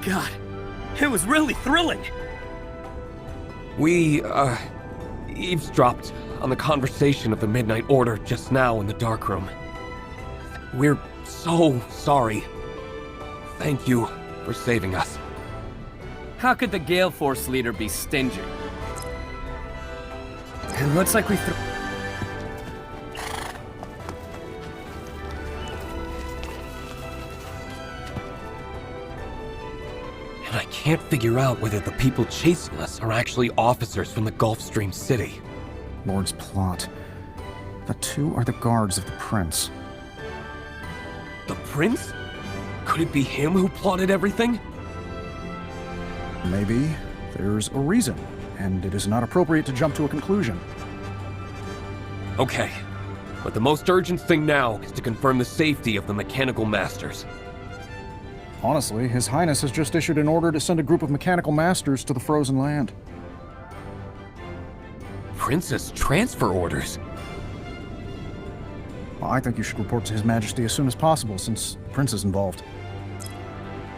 God, it was really thrilling! We, eavesdropped on the conversation of the Midnight Order just now in the darkroom. We're so sorry. Thank you for saving us. How could the Gale Force leader be stingy? It looks like we And I can't figure out whether the people chasing us are actually officers from the Gulfstream City. Lord's plot. The two are the guards of the prince. The prince? Could it be him who plotted everything? Maybe there's a reason, and it is not appropriate to jump to a conclusion. Okay, but the most urgent thing now is to confirm the safety of the mechanical masters. Honestly, His Highness has just issued an order to send a group of mechanical masters to the frozen land. Princess transfer orders? Well, I think you should report to His Majesty as soon as possible, since the Prince is involved.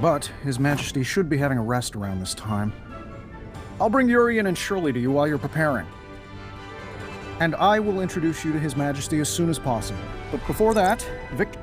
But His Majesty should be having a rest around this time. I'll bring Urian and Shirley to you while you're preparing. And I will introduce you to His Majesty as soon as possible. But before that, Victor...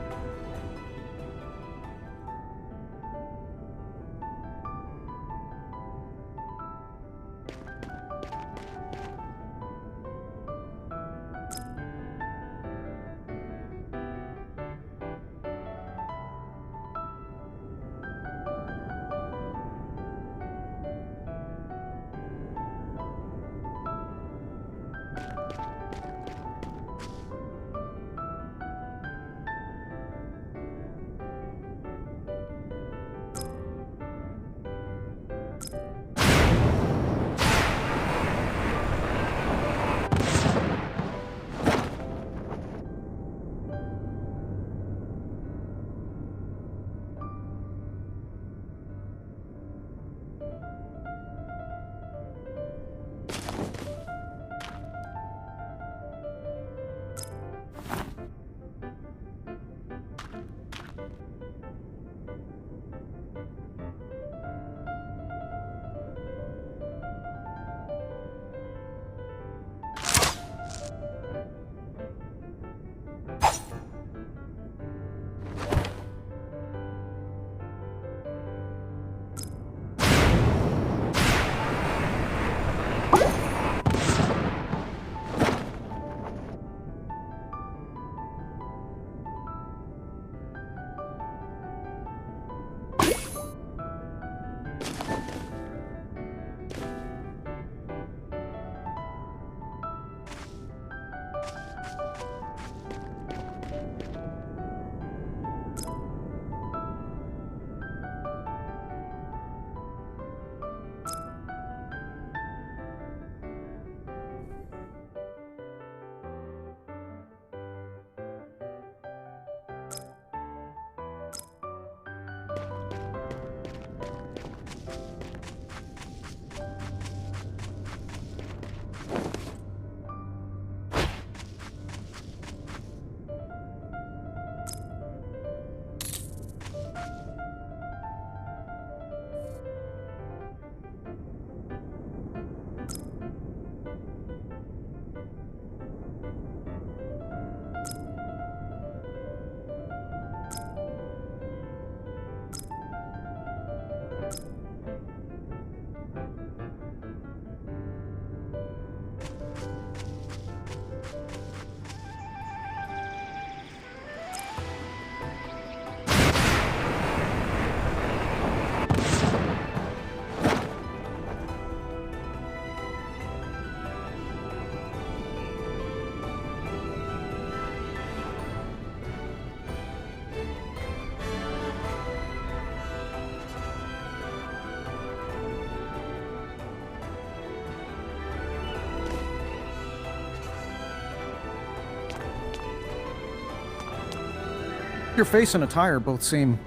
Your face and attire both seem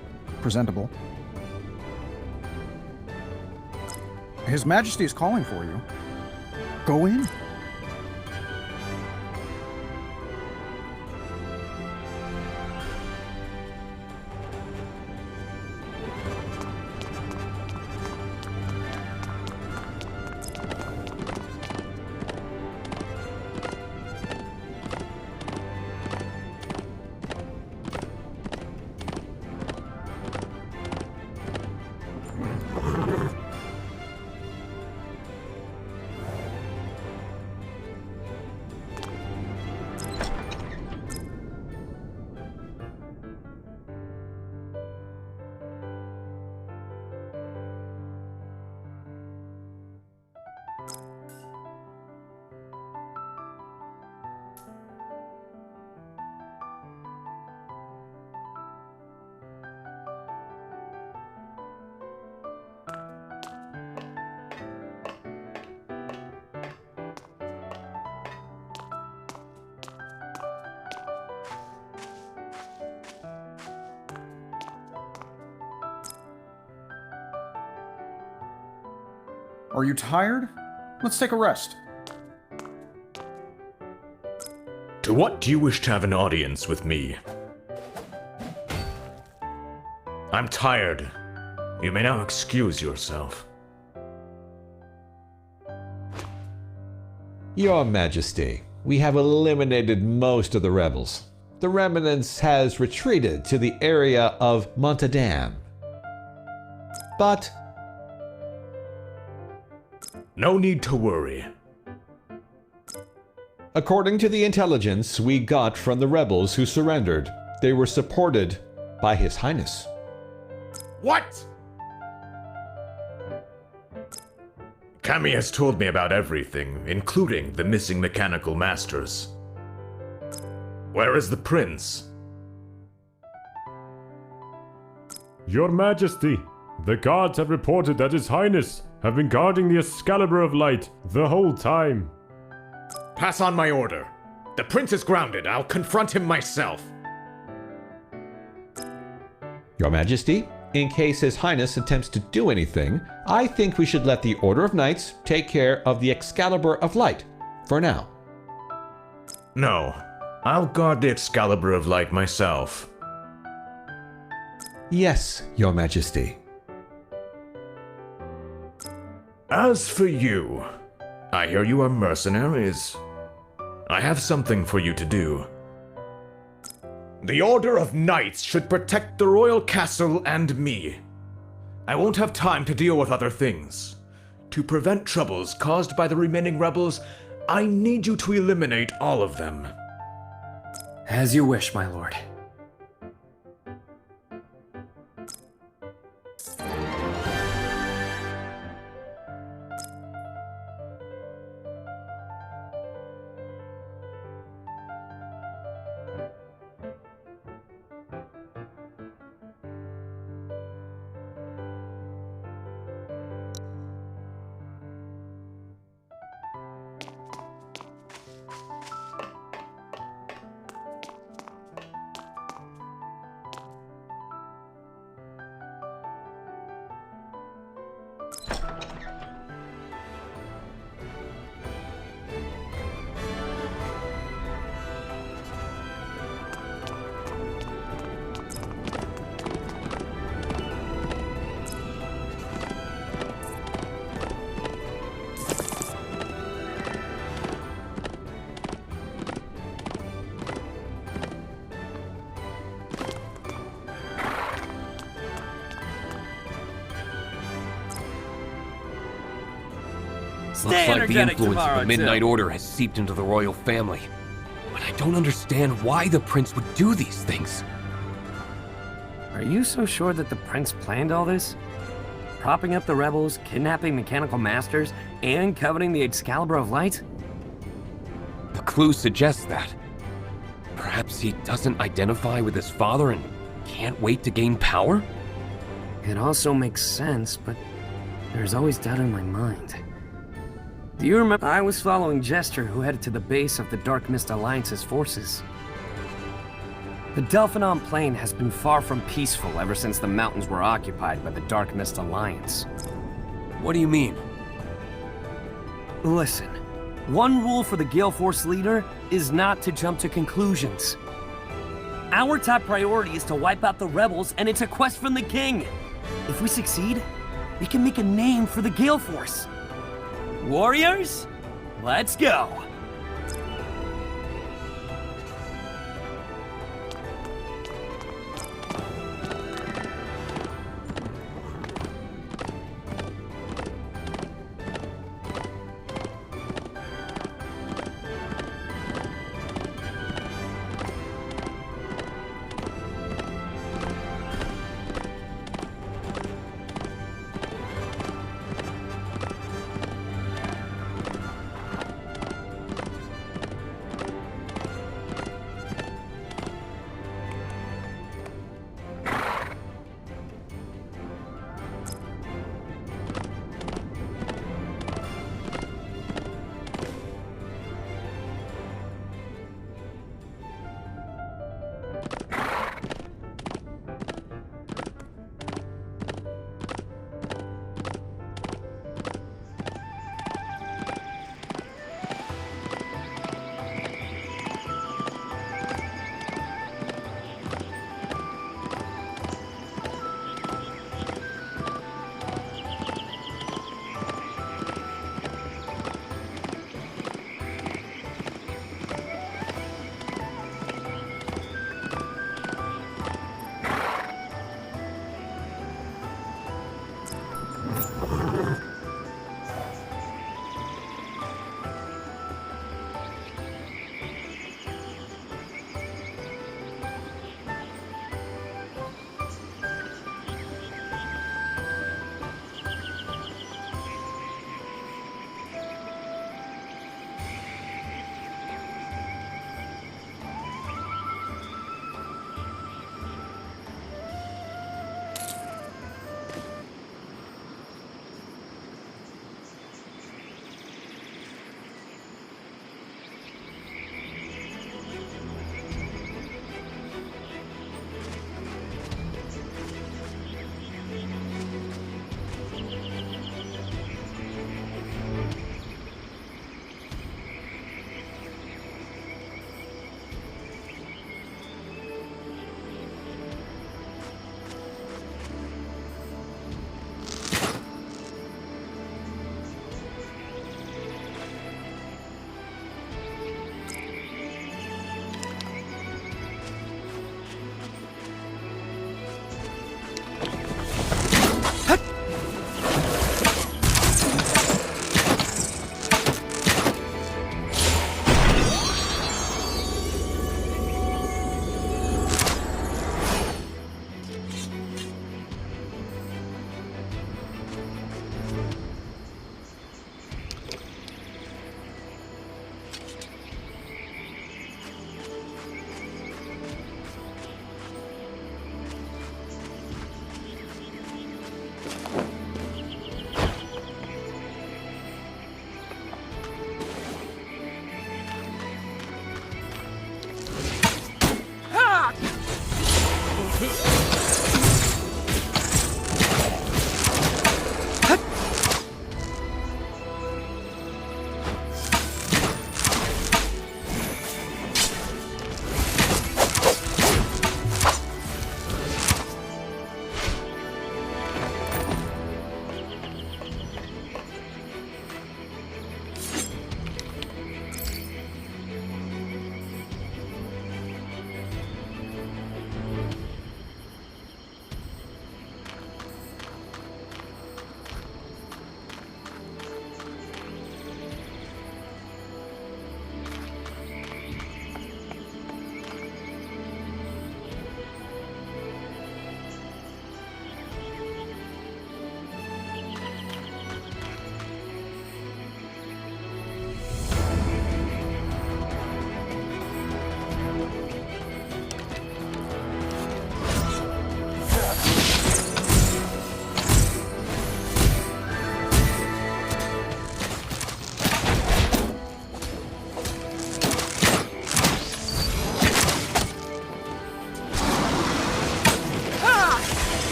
presentable. His Majesty is calling for you. Go in. Are you tired? Let's take a rest. To what do you wish to have an audience with me? I'm tired. You may now excuse yourself. Your Majesty, we have eliminated most of the rebels. The remnants has retreated to the area of Montadam. But No need to worry. according to the intelligence we got from the rebels who surrendered, they were supported by His Highness. What? Cammy has told me about everything, including the missing mechanical masters. Where is the prince? Your Majesty, the guards have reported that His Highness have been guarding the Excalibur of Light the whole time. Pass on my order. The prince is grounded. I'll confront him myself. Your Majesty, in case His Highness attempts to do anything, I think we should let the Order of Knights take care of the Excalibur of Light, for now. No, I'll guard the Excalibur of Light myself. Yes, Your Majesty. As for you, I hear you are mercenaries. I have something for you to do. The Order of Knights should protect the royal castle and me. I won't have time to deal with other things. To prevent troubles caused by the remaining rebels, I need you to eliminate all of them. As you wish, my lord. Looks like the energetic influence of tomorrow, the Midnight too. Order has seeped into the royal family. But I don't understand why the prince would do these things. Are you so sure that the prince planned all this? Propping up the rebels, kidnapping mechanical masters, and coveting the Excalibur of Light? The clue suggests that. Perhaps he doesn't identify with his father and can't wait to gain power? It also makes sense, but there's always doubt in my mind. Do you remember I was following Jester, who headed to the base of the Dark Mist Alliance's forces? The Delphinon Plain has been far from peaceful ever since the mountains were occupied by the Dark Mist Alliance. What do you mean? Listen, one rule for the Gale Force leader is not to jump to conclusions. Our top priority is to wipe out the rebels, and it's a quest from the king. If we succeed, we can make a name for the Gale Force. Warriors, let's go!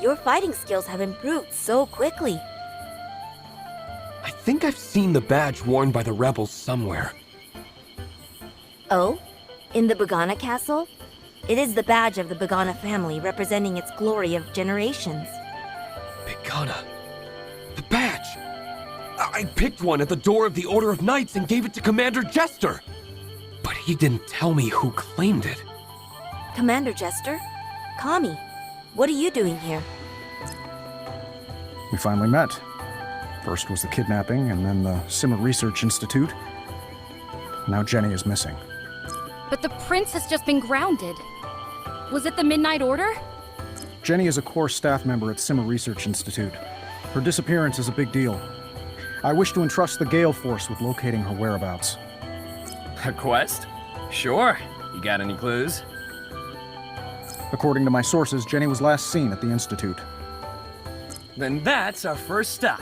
Your fighting skills have improved so quickly. I think I've seen the badge worn by the rebels somewhere. Oh? In the Bagana castle? It is the badge of the Bagana family representing its glory of generations. Picana. The badge! I picked one at the door of the Order of Knights and gave it to Commander Jester! But he didn't tell me who claimed it. Commander Jester? Kami, what are you doing here? We finally met. First was the kidnapping, and then the Simmer Research Institute. Now Jenny is missing. But the prince has just been grounded. Was it the Midnight Order? Jenny is a core staff member at Simmer Research Institute. Her disappearance is a big deal. I wish to entrust the Gale Force with locating her whereabouts. A quest? Sure. You got any clues? According to my sources, Jenny was last seen at the Institute. Then that's our first stop.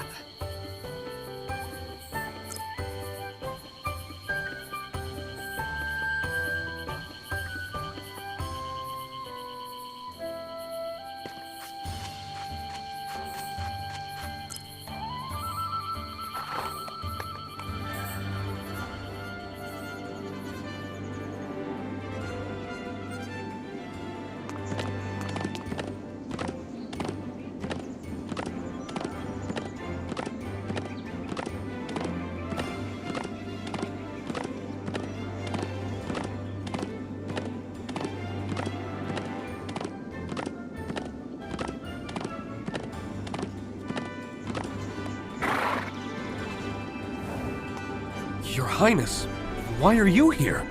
Your Highness, why are you here?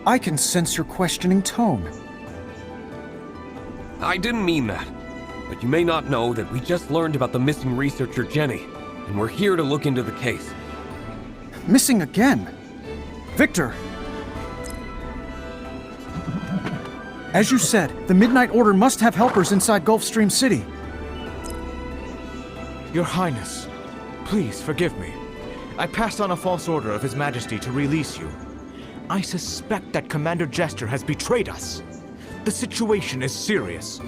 I can sense your questioning tone. I didn't mean that. But you may not know that we just learned about the missing researcher Jenny, and we're here to look into the case. Missing again? Victor! As you said, the Midnight Order must have helpers inside Gulfstream City. Your Highness, please forgive me. I passed on a false order of His Majesty to release you. I suspect that Commander Jester has betrayed us. The situation is serious.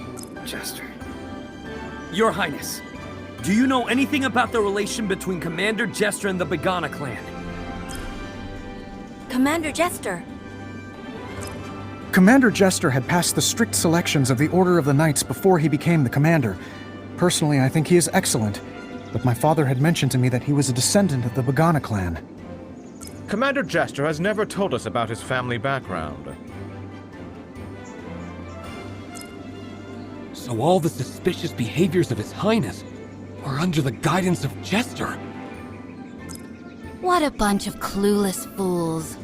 Jester. Your Highness, do you know anything about the relation between Commander Jester and the Bagana clan? Commander Jester! Commander Jester had passed the strict selections of the Order of the Knights before he became the commander. Personally, I think he is excellent, but my father had mentioned to me that he was a descendant of the Bagana clan. Commander Jester has never told us about his family background. So all the suspicious behaviors of His Highness are under the guidance of Jester. What a bunch of clueless fools.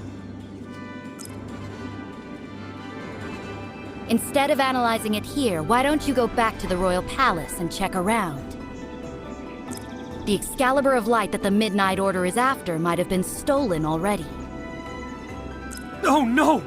Instead of analyzing it here, why don't you go back to the Royal Palace and check around? The Excalibur of Light that the Midnight Order is after might have been stolen already. Oh no!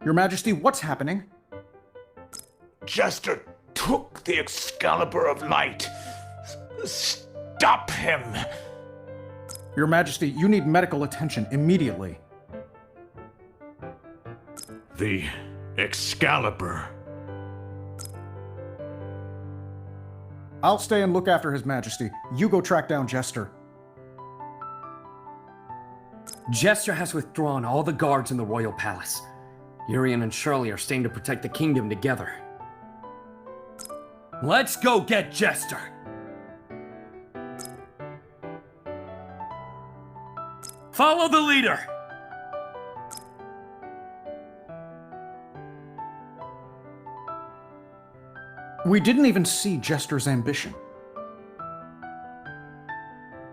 Your Majesty, what's happening? Jester took the Excalibur of Light. Stop him! Your Majesty, you need medical attention immediately. The Excalibur. I'll stay and look after His Majesty. You go track down Jester. Jester has withdrawn all the guards in the Royal Palace. Urian and Shirley are staying to protect the kingdom together. Let's go get Jester! Follow the leader! We didn't even see Jester's ambition.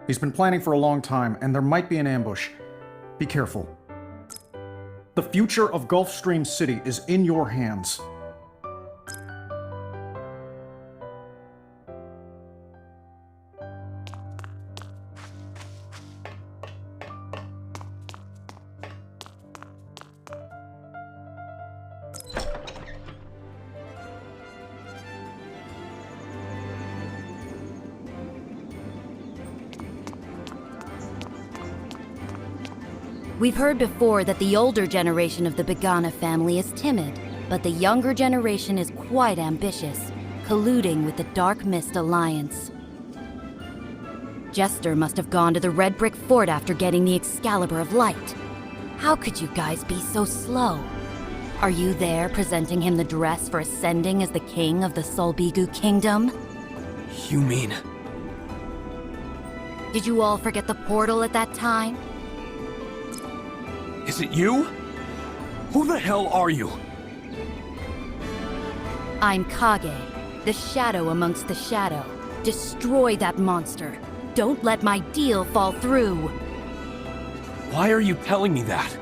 He's been planning for a long time, and there might be an ambush. Be careful. The future of Gulfstream City is in your hands. We've heard before that the older generation of the Begana family is timid, but the younger generation is quite ambitious, colluding with the Dark Mist Alliance. Jester must have gone to the Red Brick Fort after getting the Excalibur of Light. How could you guys be so slow? Are you there presenting him the dress for ascending as the king of the Solbigu Kingdom? You mean... Did you all forget the portal at that time? Is it you? Who the hell are you? I'm Kage, the shadow amongst the shadow. Destroy that monster. Don't let my deal fall through. Why are you telling me that?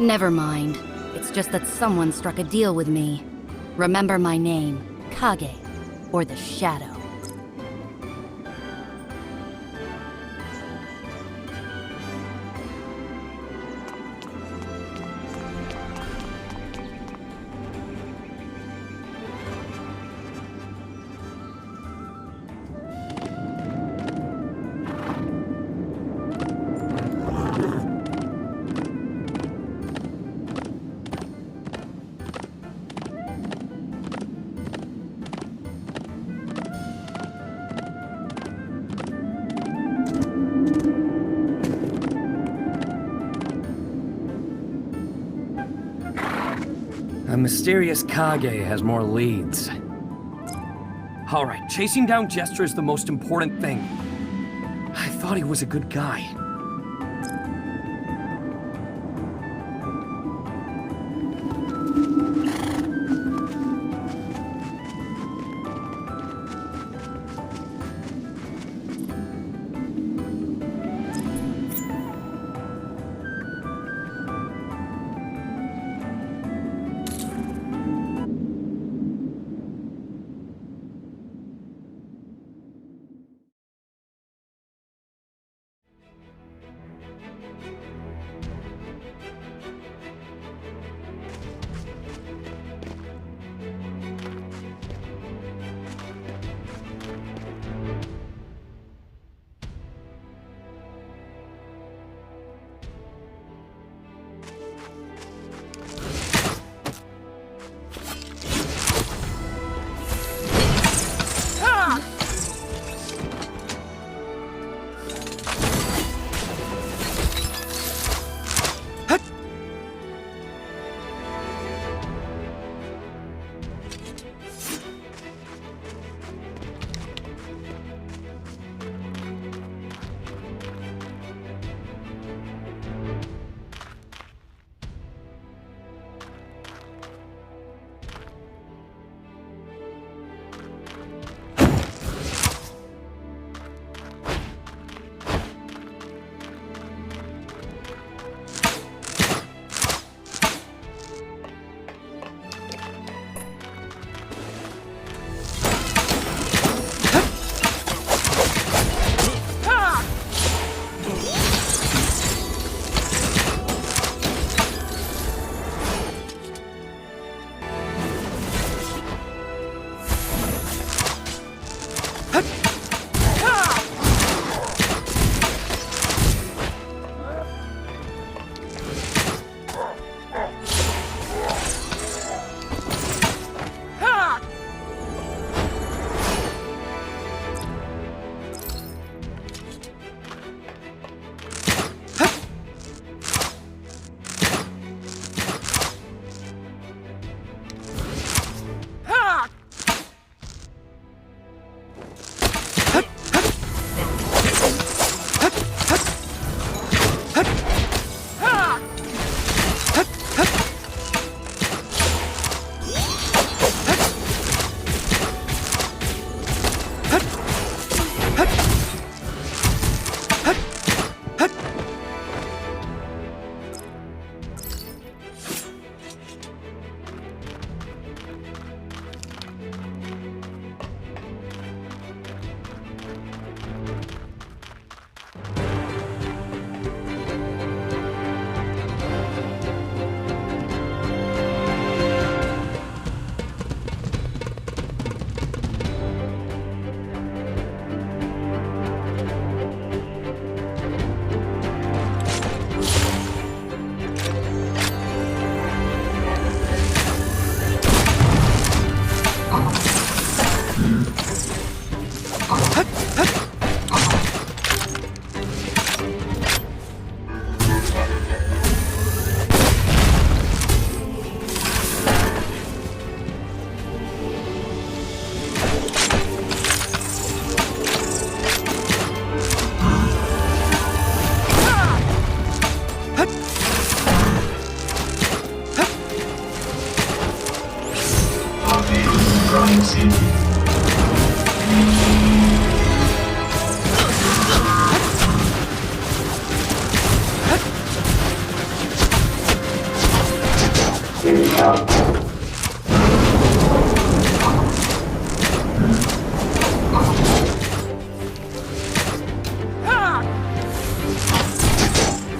Never mind. It's just that someone struck a deal with me. Remember my name, Kage, or the Shadow. The mysterious Kage has more leads. Alright, chasing down Jester is the most important thing. I thought he was a good guy.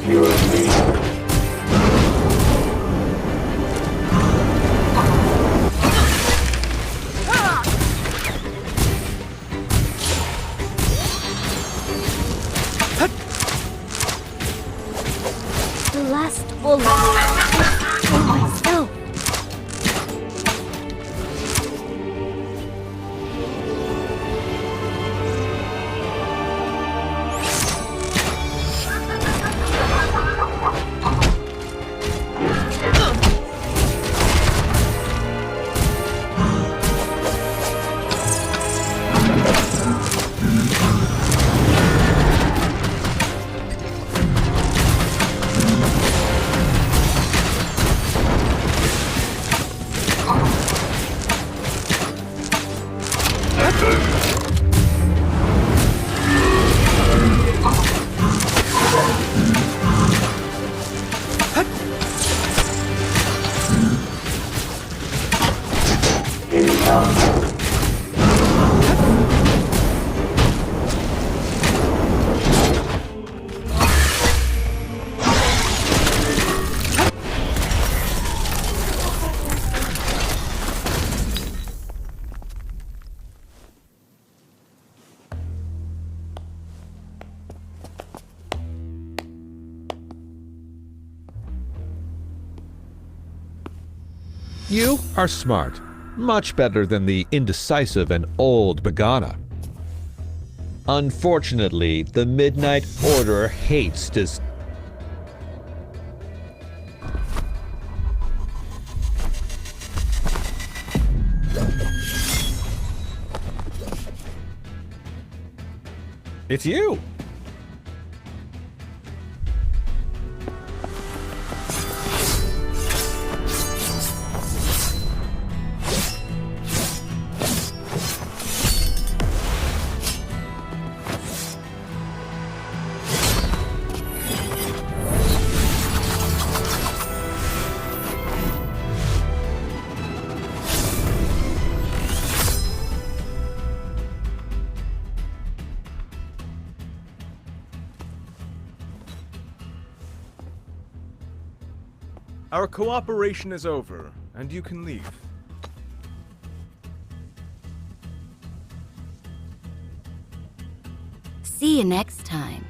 The last bullet. Oh myself. You are smart. Much better than the indecisive and old Begana. Unfortunately, the Midnight Order hates this. It's you! Our cooperation is over, and you can leave. See you next time.